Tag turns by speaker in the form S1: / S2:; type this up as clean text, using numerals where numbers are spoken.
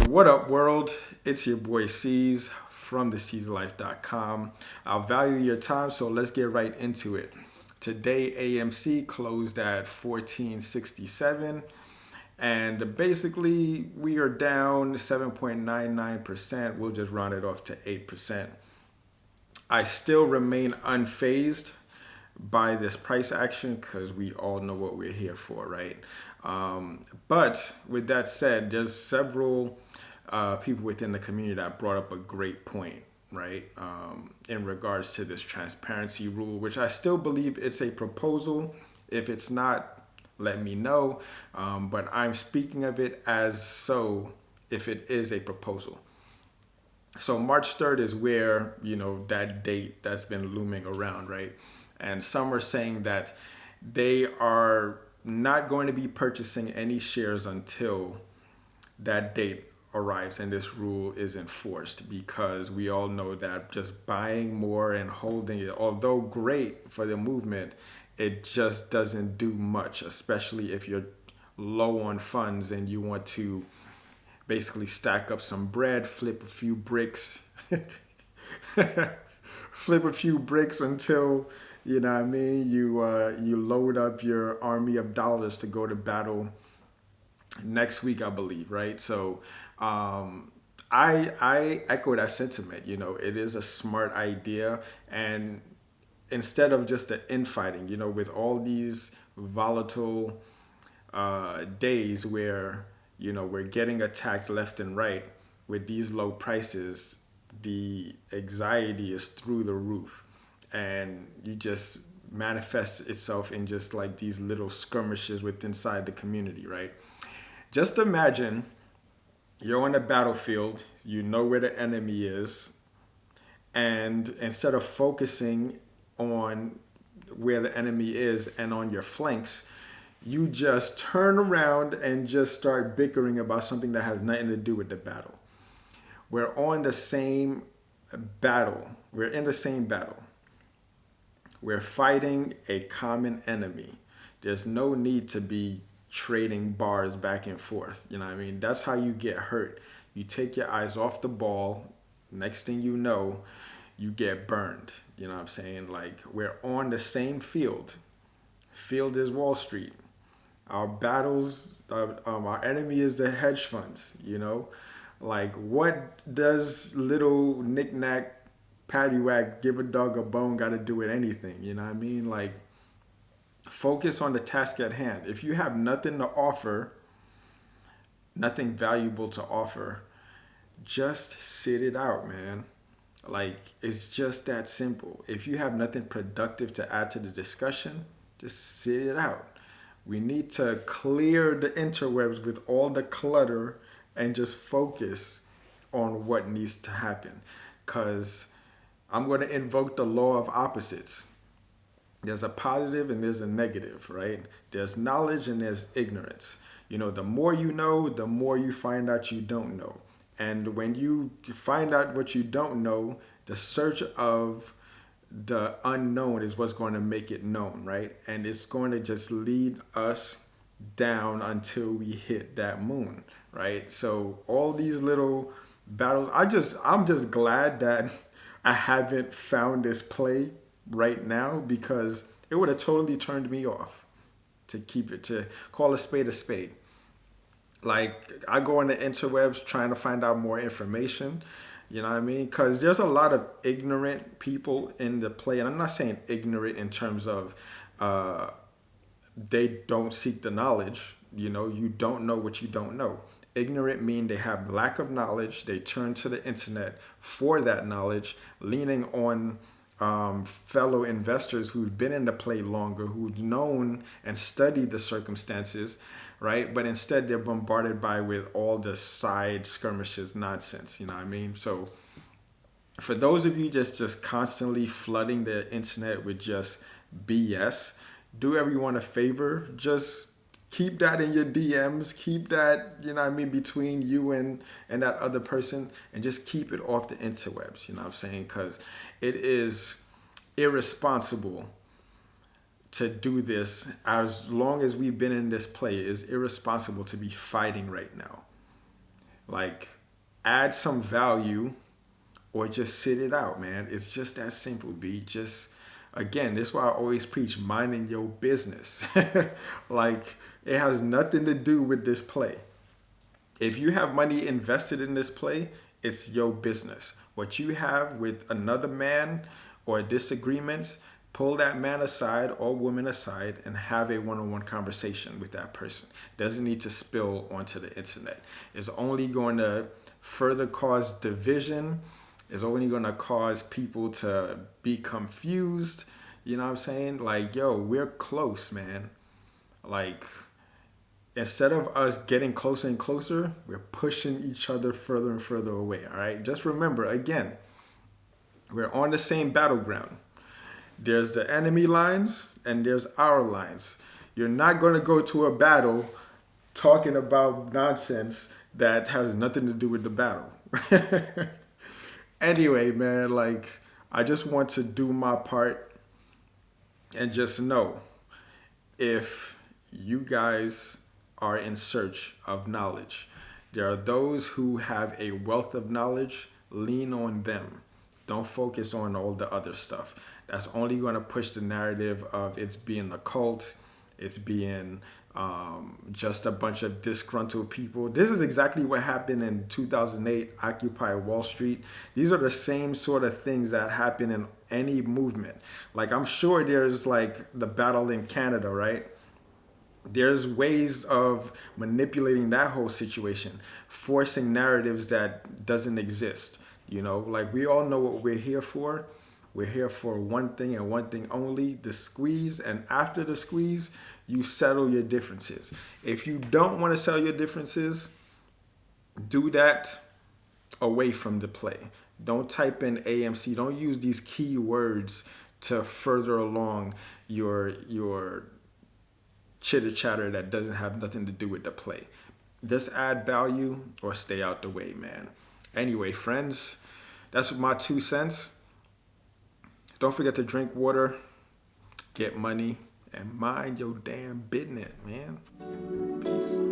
S1: What up, world? It's your boy C's from theclife.com. I'll value your time, so let's get right into it. Today, AMC closed at 1467, and basically, we are down 7.99%. We'll just round it off to 8%. I still remain unfazed by this price action because we all know what we're here for, right? But with that said, there's several people within the community that brought up a great point, right? In regards to this transparency rule, which I still believe it's a proposal. If it's not, let me know. But I'm speaking of it as so if it is a proposal. So March 3rd is where, that date that's been looming around, right? And some are saying that they are not going to be purchasing any shares until that date arrives and this rule is enforced, because we all know that just buying more and holding it, although great for the movement, it just doesn't do much, especially if you're low on funds and you want to basically stack up some bread, flip a few bricks, flip a few bricks until you load up your army of dollars to go to battle next week, I believe, right? So I echo that sentiment. It is a smart idea, and instead of just the infighting, with all these volatile days where we're getting attacked left and right with these low prices, the anxiety is through the roof, and you just manifest itself in just like these little skirmishes within inside the community, right? Just imagine you're on a battlefield, you know where the enemy is, and instead of focusing on where the enemy is and on your flanks, you just turn around and just start bickering about something that has nothing to do with the battle. We're on the same battle. We're in the same battle. We're fighting a common enemy. There's no need to be trading bars back and forth. That's how you get hurt. You take your eyes off the ball. Next thing you know, you get burned. You know what I'm saying? Like, we're on the same field. Field is Wall Street. Our battles, our enemy is the hedge funds, Like, what does little knick-knack, paddywhack, give a dog a bone got to do with anything? You know what I mean? Like, focus on the task at hand. If you have nothing to offer, nothing valuable to offer, just sit it out, man. Like, it's just that simple. If you have nothing productive to add to the discussion, just sit it out. We need to clear the interwebs with all the clutter and just focus on what needs to happen. Because I'm going to invoke the law of opposites. There's a positive and there's a negative, right? There's knowledge and there's ignorance. The more you know, the more you find out you don't know. And when you find out what you don't know, the search of the unknown is what's going to make it known, right? And it's going to just lead us down until we hit that moon, right? So all these little battles, I'm just glad that I haven't found this play right now, because it would have totally turned me off to call a spade a spade. Like, I go on the interwebs trying to find out more information. You know what I mean? Because there's a lot of ignorant people in the play. And I'm not saying ignorant in terms of they don't seek the knowledge. You don't know what you don't know. Ignorant mean they have lack of knowledge. They turn to the internet for that knowledge, leaning on fellow investors who've been in the play longer, who've known and studied the circumstances, right? But instead they're bombarded with all the side skirmishes nonsense, you know what I mean? So for those of you just constantly flooding the internet with just BS, do everyone a favor. Just keep that in your DMs. Keep that, between you and that other person, and just keep it off the interwebs, you know what I'm saying? Because it is irresponsible to do this. As long as we've been in this play, it is irresponsible to be fighting right now. Like, add some value or just sit it out, man. It's just that simple, B. Just, again, this is why I always preach minding your business. Like, it has nothing to do with this play. If you have money invested in this play, it's your business. What you have with another man or disagreements, pull that man aside or woman aside and have a one-on-one conversation with that person. Doesn't need to spill onto the internet. It's only going to further cause division. It's only going to cause people to be confused. You know what I'm saying? Like, yo, we're close, man. Like, instead of us getting closer and closer, we're pushing each other further and further away. All right. Just remember, again, we're on the same battleground. There's the enemy lines and there's our lines. You're not going to go to a battle talking about nonsense that has nothing to do with the battle. Anyway, man, like, I just want to do my part and just know, if you guys are in search of knowledge, there are those who have a wealth of knowledge. Lean on them. Don't focus on all the other stuff. That's only going to push the narrative of it's being a cult, it's being just a bunch of disgruntled people. This is exactly what happened in 2008, Occupy Wall Street. These are the same sort of things that happen in any movement. Like, I'm sure there's like the battle in Canada, right? There's ways of manipulating that whole situation, forcing narratives that doesn't exist. You know, like, we all know what we're here for. We're here for one thing and one thing only, the squeeze. And after the squeeze, you settle your differences. If you don't want to settle your differences, do that away from the play. Don't type in AMC. Don't use these keywords to further along your chitter chatter that doesn't have nothing to do with the play. Just add value or stay out the way, man. Anyway, friends, that's my 2 cents. Don't forget to drink water, get money, and mind your damn business, man. Peace.